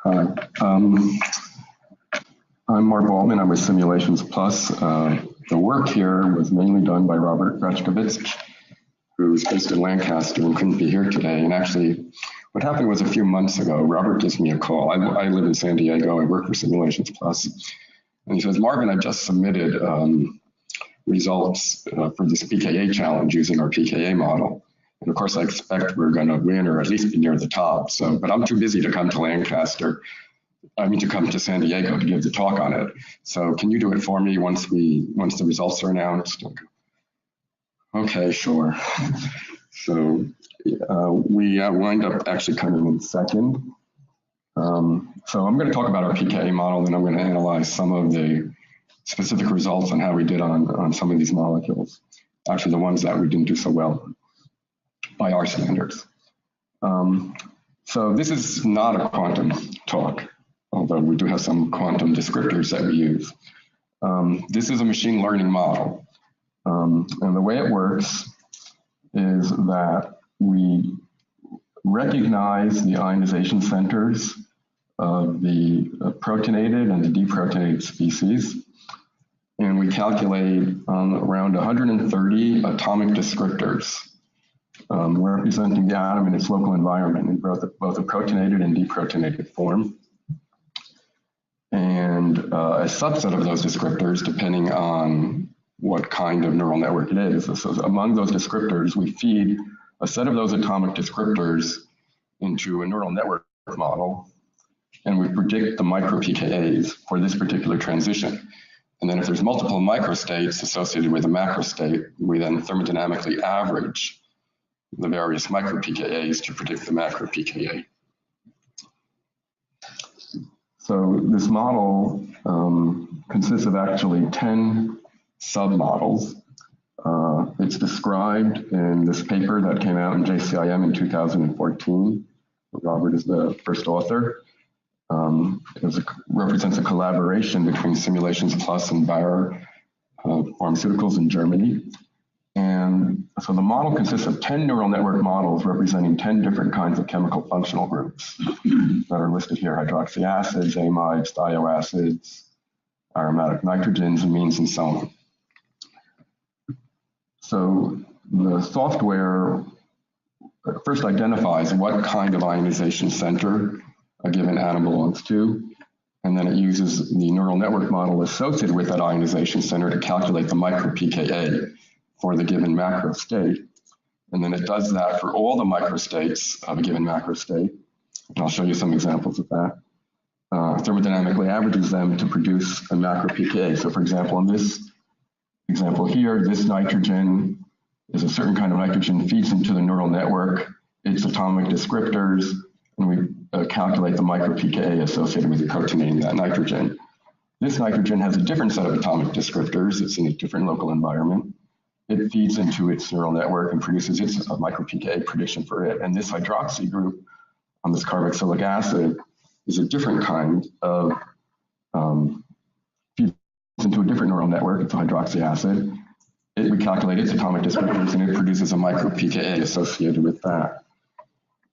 Hi, I'm Mark Waldman. I'm with Simulations Plus. The work here was mainly done by Robert Grachkovich, who's based in Lancaster and couldn't be here today. And actually, what happened was a few months ago, Robert gives me a call. I live in San Diego. I work for Simulations Plus. And he says, Marvin, I just submitted results for this pKa challenge using our pKa model. And of course, I expect we're going to win or at least be near the top. So, but I'm too busy to come to Lancaster. I mean, to come to San Diego to give the talk on it. So can you do it for me once the results are announced? Okay, sure. So we wind up actually coming in second. So I'm going to talk about our pKa model, and I'm going to analyze some of the specific results on how we did on some of these molecules. Actually, the ones that we didn't do so well by our standards. So this is not a quantum talk, although we do have some quantum descriptors that we use. This is a machine learning model. And the way it works is that we recognize the ionization centers of the protonated and the deprotonated species. And we calculate around 130 atomic descriptors representing the atom in its local environment in both a protonated and deprotonated form. And a subset of those descriptors, depending on what kind of neural network it is. So among those descriptors, we feed a set of those atomic descriptors into a neural network model, and we predict the micro-pKas for this particular transition. And then if there's multiple microstates associated with a macrostate, we then thermodynamically average the various micro-pKas to predict the macro-pKa. So this model consists of actually 10 submodels. It's described in this paper that came out in JCIM in 2014. Robert is the first author. It represents a collaboration between Simulations Plus and Bayer Pharmaceuticals in Germany. And so the model consists of 10 neural network models representing 10 different kinds of chemical functional groups that are listed here: hydroxy acids, amides, thioacids, aromatic nitrogens, amines, and so on. So the software first identifies what kind of ionization center a given atom belongs to, and then it uses the neural network model associated with that ionization center to calculate the micro-pKa for the given macro state. And then it does that for all the microstates of a given macro state. And I'll show you some examples of that. Thermodynamically averages them to produce a macro-pKa. So for example, in this example here, this nitrogen is a certain kind of nitrogen, feeds into the neural network, its atomic descriptors, and we calculate the micro-pKa associated with the protonating that nitrogen. This nitrogen has a different set of atomic descriptors. It's in a different local environment. It feeds into its neural network and produces its micro-pKa prediction for it. And this hydroxy group on this carboxylic acid is a different kind of, feeds into a different neural network. It's a hydroxy acid. We calculate its atomic descriptors, and it produces a micro-pKa associated with that.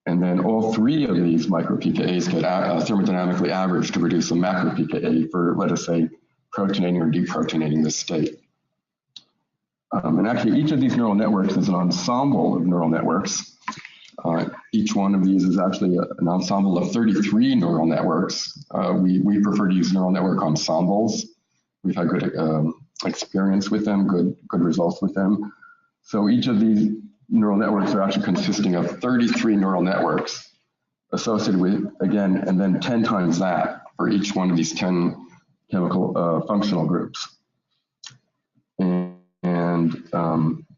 And then all three of these micro-pKas get thermodynamically averaged to produce a macro-pKa for, let us say, protonating or deprotonating the state. And actually, each of these neural networks is an ensemble of neural networks. Each one of these is actually an ensemble of 33 neural networks. We prefer to use neural network ensembles. We've had good experience with them, good results with them. So each of these neural networks are actually consisting of 33 neural networks associated with, again, and then 10 times that for each one of these 10 chemical functional groups. And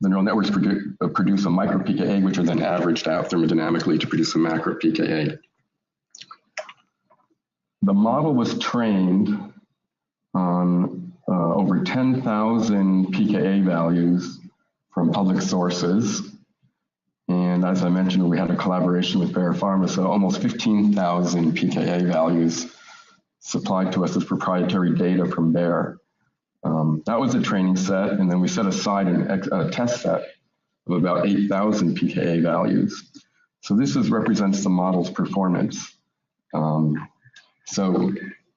the neural networks produce a micro-pKa, which are then averaged out thermodynamically to produce a macro-pKa. The model was trained on over 10,000 pKa values from public sources. And as I mentioned, we had a collaboration with Bayer Pharma, so almost 15,000 pKa values supplied to us as proprietary data from Bayer. That was a training set, and then we set aside a test set of about 8,000 pKa values. So this represents the model's performance. So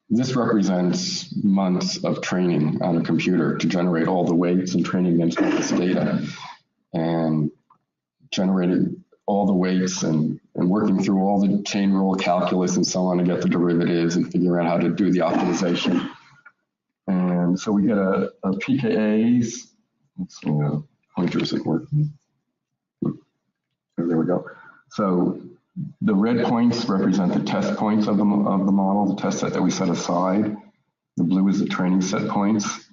this represents months of training on a computer to generate all the weights and training against all this data, and generating all the weights and working through all the chain rule calculus and so on to get the derivatives and figure out how to do the optimization. And so we get a pKa's. Let's see, pointer isn't working. There we go. So the red points represent the test points of the model, the test set that we set aside. The blue is the training set points.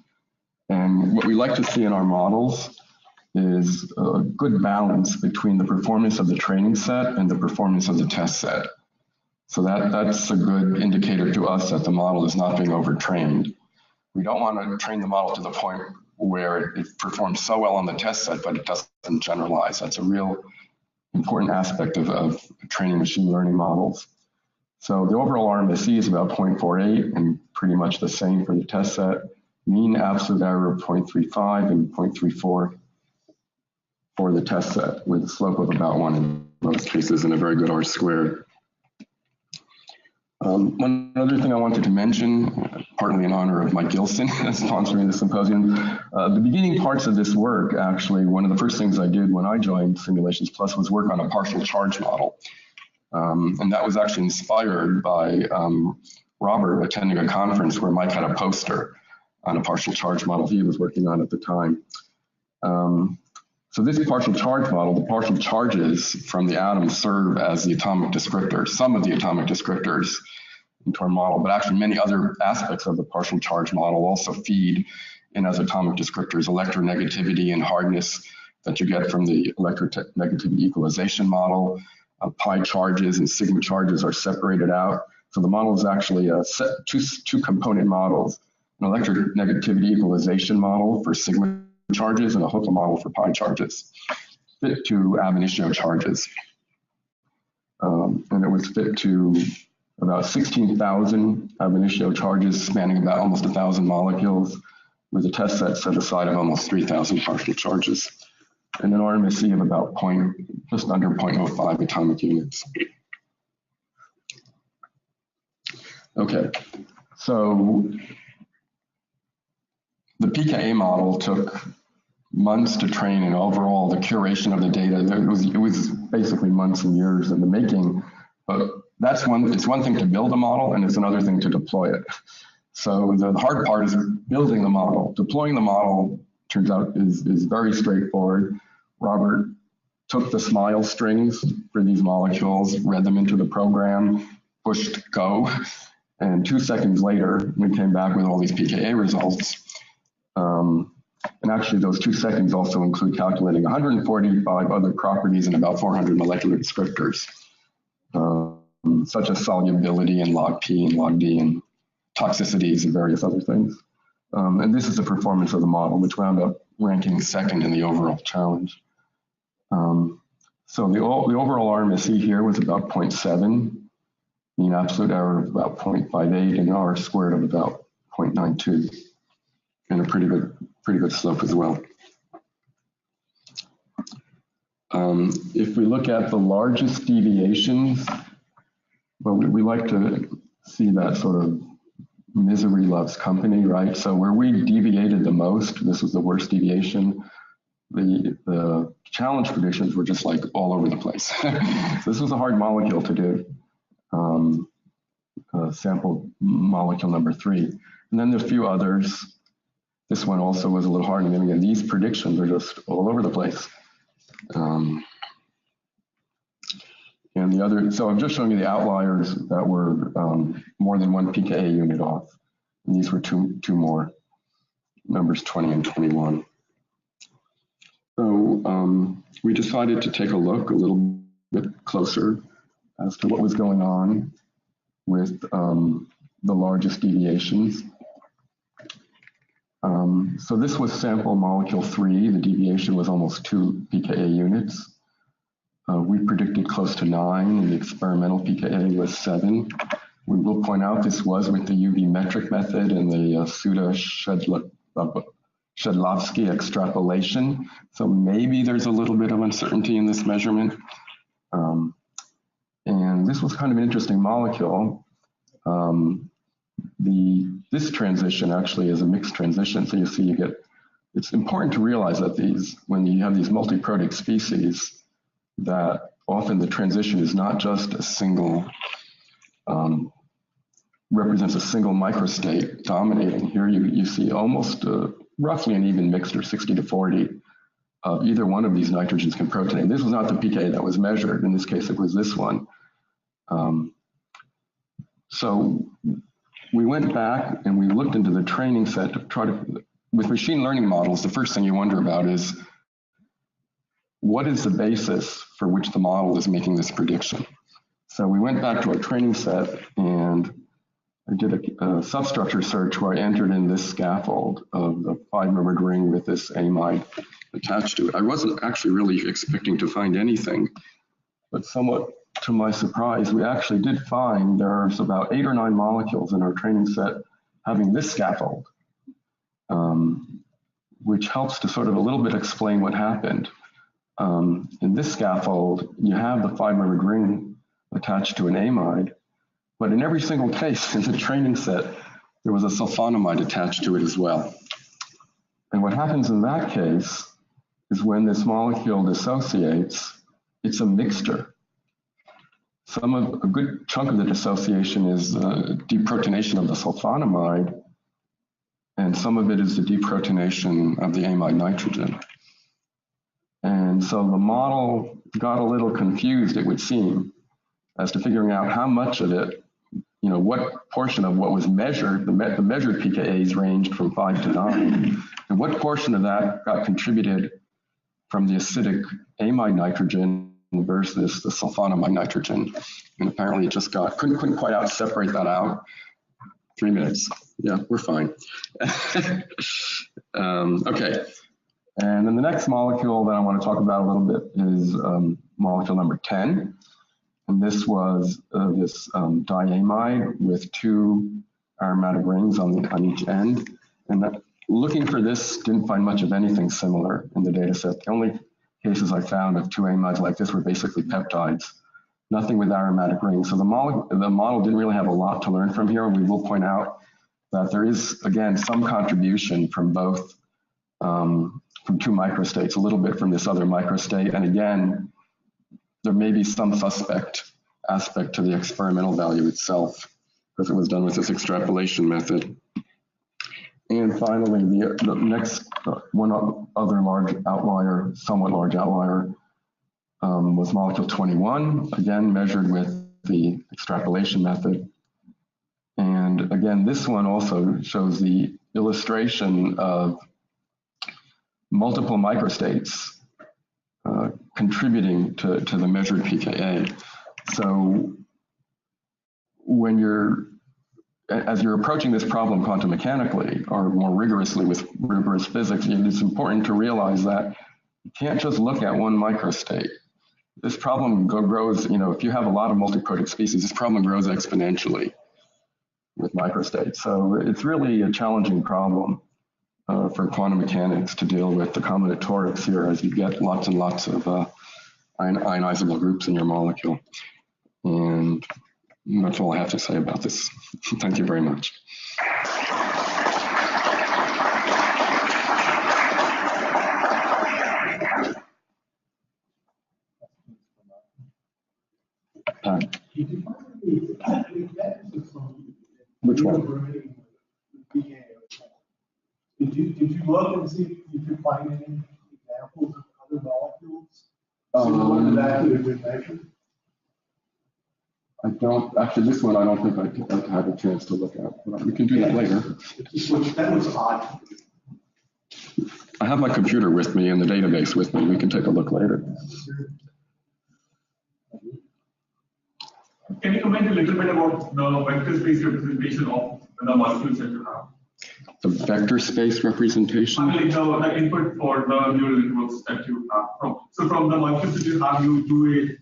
And what we like to see in our models is a good balance between the performance of the training set and the performance of the test set. So that's a good indicator to us that the model is not being overtrained. We don't want to train the model to the point where it performs so well on the test set, but it doesn't generalize. That's a real important aspect of training machine learning models. So the overall RMSE is about 0.48 and pretty much the same for the test set. Mean absolute error of 0.35 and 0.34 for the test set, with a slope of about 1 in most cases and a very good R squared. One other thing I wanted to mention, partly in honor of Mike Gilson sponsoring the symposium, the beginning parts of this work, actually, one of the first things I did when I joined Simulations Plus was work on a partial charge model. And that was actually inspired by Robert attending a conference where Mike had a poster on a partial charge model he was working on at the time. So this partial charge model, the partial charges from the atoms serve as the atomic descriptors, some of the atomic descriptors into our model, but actually many other aspects of the partial charge model also feed in as atomic descriptors, electronegativity and hardness that you get from the electronegativity equalization model. Pi charges and sigma charges are separated out. So the model is actually two component models, an electronegativity equalization model for sigma charges and a Hooke model for pi charges, fit to ab initio charges. And it was fit to about 16,000 ab initio charges spanning about almost 1,000 molecules, with a test set aside of almost 3,000 partial charges, and an RMSE of about just under 0.05 atomic units. Okay, so the pKa model took months to train, and overall the curation of the data, it was basically months and years in the making, but it's one thing to build a model and it's another thing to deploy it. So the hard part is building the model. Deploying the model turns out is very straightforward. Robert took the SMILE strings for these molecules, read them into the program, pushed go, and 2 seconds later we came back with all these pKa results. And actually those 2 seconds also include calculating 145 other properties and about 400 molecular descriptors, such as solubility and log P and log D and toxicities and various other things. And this is the performance of the model, which wound up ranking second in the overall challenge. So the overall RMSE here was about 0.7, mean absolute error of about 0.58, and R squared of about 0.92, and a pretty good slope as well. If we look at the largest deviations, well, we like to see that sort of misery loves company, right? So where we deviated the most, this was the worst deviation, the challenge predictions were just like all over the place. So this was a hard molecule to do, sample molecule number 3. And then there's a few others. This one also was a little hard, and then again, these predictions are just all over the place. And the other, so I'm just showing you the outliers that were more than 1 pKa unit off. And these were two more, numbers 20 and 21. So we decided to take a look a little bit closer as to what was going on with the largest deviations. So this was sample molecule 3. The deviation was almost 2 pKa units. We predicted close to 9, and the experimental pKa was 7. We will point out this was with the UV metric method and the Shedlovsky extrapolation. So maybe there's a little bit of uncertainty in this measurement. And this was kind of an interesting molecule. this transition actually is a mixed transition. So you see it's important to realize that when you have these multiprotic species, that often the transition is not just a single, represents a single microstate dominating. Here you see almost roughly an even mixture, 60 to 40, of either one of these nitrogens can protonate. This was not the pKa that was measured. In this case, it was this one. So we went back and we looked into the training set to try to, with machine learning models, the first thing you wonder about is, what is the basis for which the model is making this prediction? So we went back to our training set and I did a substructure search where I entered in this scaffold of the 5-membered ring with this amide attached to it. I wasn't actually really expecting to find anything, but somewhat to my surprise, we actually did find there's about 8 or 9 molecules in our training set having this scaffold, which helps to sort of a little bit explain what happened. In this scaffold, you have the 5-membered ring attached to an amide, but in every single case in the training set, there was a sulfonamide attached to it as well. And what happens in that case is when this molecule dissociates, it's a mixture. A good chunk of the dissociation is deprotonation of the sulfonamide, and some of it is the deprotonation of the amide nitrogen. And so the model got a little confused, it would seem, as to figuring out how much of it, what portion of what was measured, the measured pKa's ranged from 5 to 9, and what portion of that got contributed from the acidic amide nitrogen versus the sulfonamide nitrogen. And apparently it just couldn't quite separate that out. 3 minutes. Yeah, we're fine. Okay. And then the next molecule that I want to talk about a little bit is molecule number 10. And this was this diamide with 2 aromatic rings on each end. And looking for this, didn't find much of anything similar in the data set. The only cases I found of 2 amides like this were basically peptides, nothing with aromatic rings. So the model didn't really have a lot to learn from here. And we will point out that there is, again, some contribution from both, from 2 microstates, a little bit from this other microstate. And again, there may be some suspect aspect to the experimental value itself because it was done with this extrapolation method. And finally, the next one other large outlier, somewhat large outlier, was molecule 21, again measured with the extrapolation method. And again, this one also shows the illustration of multiple microstates contributing to the measured pKa. So as you're approaching this problem quantum mechanically or more rigorously with rigorous physics, it's important to realize that you can't just look at one microstate. This problem grows, if you have a lot of multiprotic species, this problem grows exponentially with microstates. So it's really a challenging problem for quantum mechanics to deal with the combinatorics here as you get lots and lots of ionizable groups in your molecule. And that's all I have to say about this. Thank you very much. Which one? Did you look and see if you could find any examples of other molecules similar to that have been measured? I don't, actually this one I don't think I've had a chance to look at, but we can do that later. That was odd. I have my computer with me and the database with me. We can take a look later. Can you comment a little bit about the vector space representation of the molecules that you have? The vector space representation? I mean, the input for the neural networks that you have. So from the molecules that you have, you do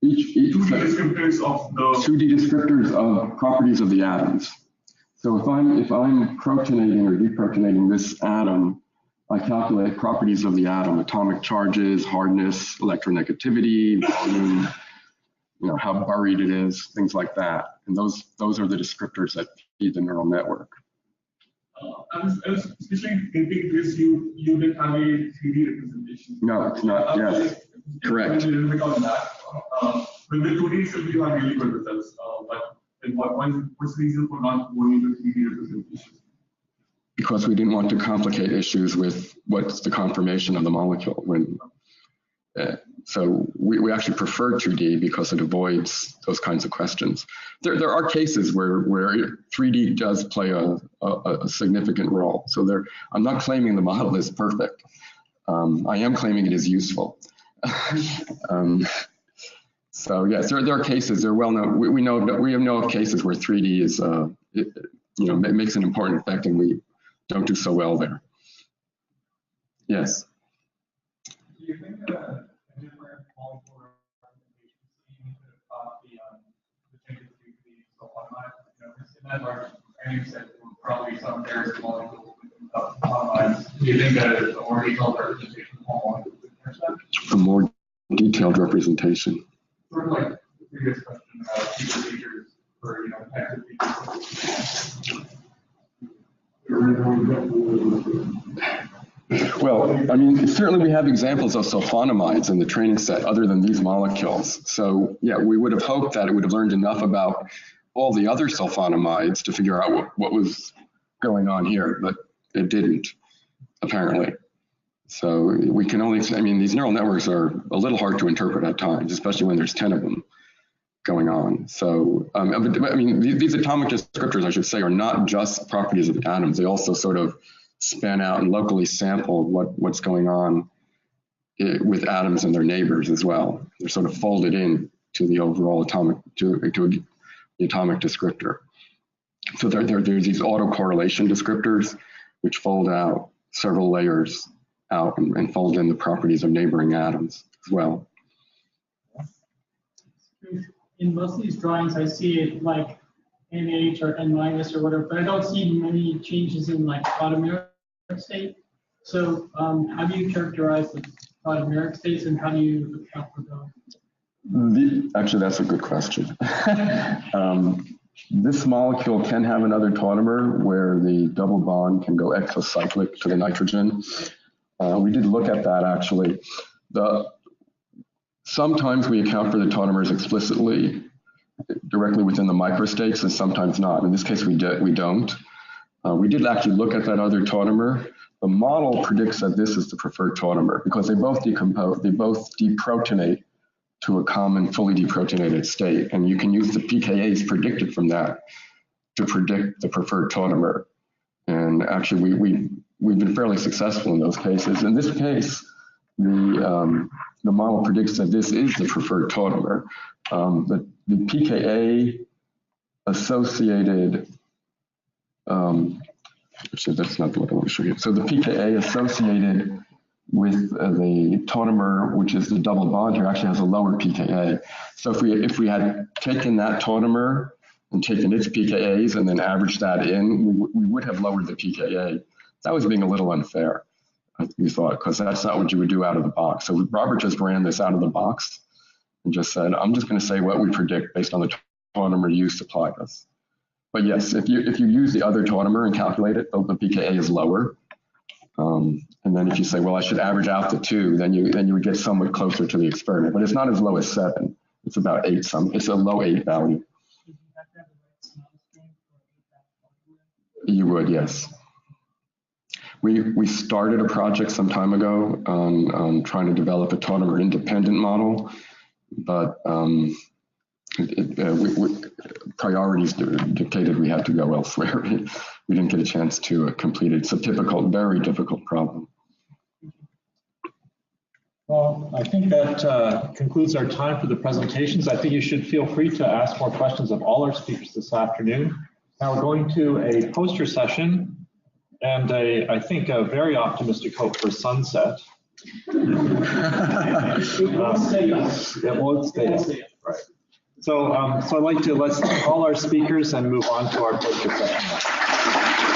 each 2D descriptors of the 2D descriptors of properties of the atoms. So if I'm protonating or deprotonating this atom, I calculate properties of the atom: atomic charges, hardness, electronegativity, volume, you know, how buried it is, things like that. And those are the descriptors that feed the neural network. I was especially thinking this, you didn't have a 3D representation. No, it's not, yes, correct. A little bit on that. With the 2D itself, you have really good results. But what's the reason for not going into 3D representation? Because we didn't want to complicate issues with what's the conformation of the molecule. So we actually prefer 2D because it avoids those kinds of questions. There are cases where 3D does play a significant role. So I'm not claiming the model is perfect. I am claiming it is useful. So yes, there are cases. They're well known. We know of cases where 3D is it makes an important effect, and we don't do so well there. Yes. Do you think that a different molecular representation could have caused the changes to the sulfonamide? In that large training set, there were probably some pairs of molecules of sulfonamides. Do you think that a more detailed representation of all molecules would catch that? A more detailed representation. Sort of like the previous question about future features for, types of features. Well, I mean, certainly we have examples of sulfonamides in the training set other than these molecules. So yeah, we would have hoped that it would have learned enough about all the other sulfonamides to figure out what was going on here, but it didn't, apparently. So we can only, I mean, these neural networks are a little hard to interpret at times, especially when there's 10 of them going on. So, I mean, these atomic descriptors, I should say, are not just properties of atoms. They also sort of span out and locally sample what's going on with atoms and their neighbors as well. They're sort of folded in to the overall atomic, to the atomic descriptor. So there's these autocorrelation descriptors, which fold out several layers out and fold in the properties of neighboring atoms as well. In most of these drawings, I see it like NH or N- or whatever, but I don't see many changes in like automeric state. So how do you characterize the automeric states, and how do you account for those? Actually, that's a good question. This molecule can have another tautomer where the double bond can go exocyclic to the nitrogen. We did look at that actually. Sometimes we account for the tautomers explicitly directly within the microstates, and sometimes not. In this case, we don't. We did actually look at that other tautomer. The model predicts that this is the preferred tautomer because they both decompose, they both deprotonate to a common fully deprotonated state. And you can use the pKa's predicted from that to predict the preferred tautomer. And actually, we've been fairly successful in those cases. In this case, the model predicts that this is the preferred tautomer. The pKa associated, actually that's not what I want to show you. So the pKa associated with the tautomer, which is the double bond here, actually has a lower pKa. So if we had taken that tautomer and taken its pKa's and then averaged that in, we would have lowered the pKa. That was being a little unfair, we thought, because that's not what you would do out of the box. So Robert just ran this out of the box and just said, I'm just going to say what we predict based on the tautomer you supplied us. But yes, if you use the other tautomer and calculate it, the pKa is lower. And then if you say, well, I should average out the two, then you would get somewhat closer to the experiment. But it's not as low as 7. It's about 8 some. It's a low 8 value. You would, yes. We started a project some time ago on trying to develop a tautomer independent model, but priorities dictated we had to go elsewhere. We didn't get a chance to complete it. It's a typical, very difficult problem. Well, I think that concludes our time for the presentations. I think you should feel free to ask more questions of all our speakers this afternoon. Now we're going to a poster session and I think a very optimistic hope for sunset. It won't stay up. It won't stay up. Right. So, I'd like to let's call our speakers and move on to our poster session.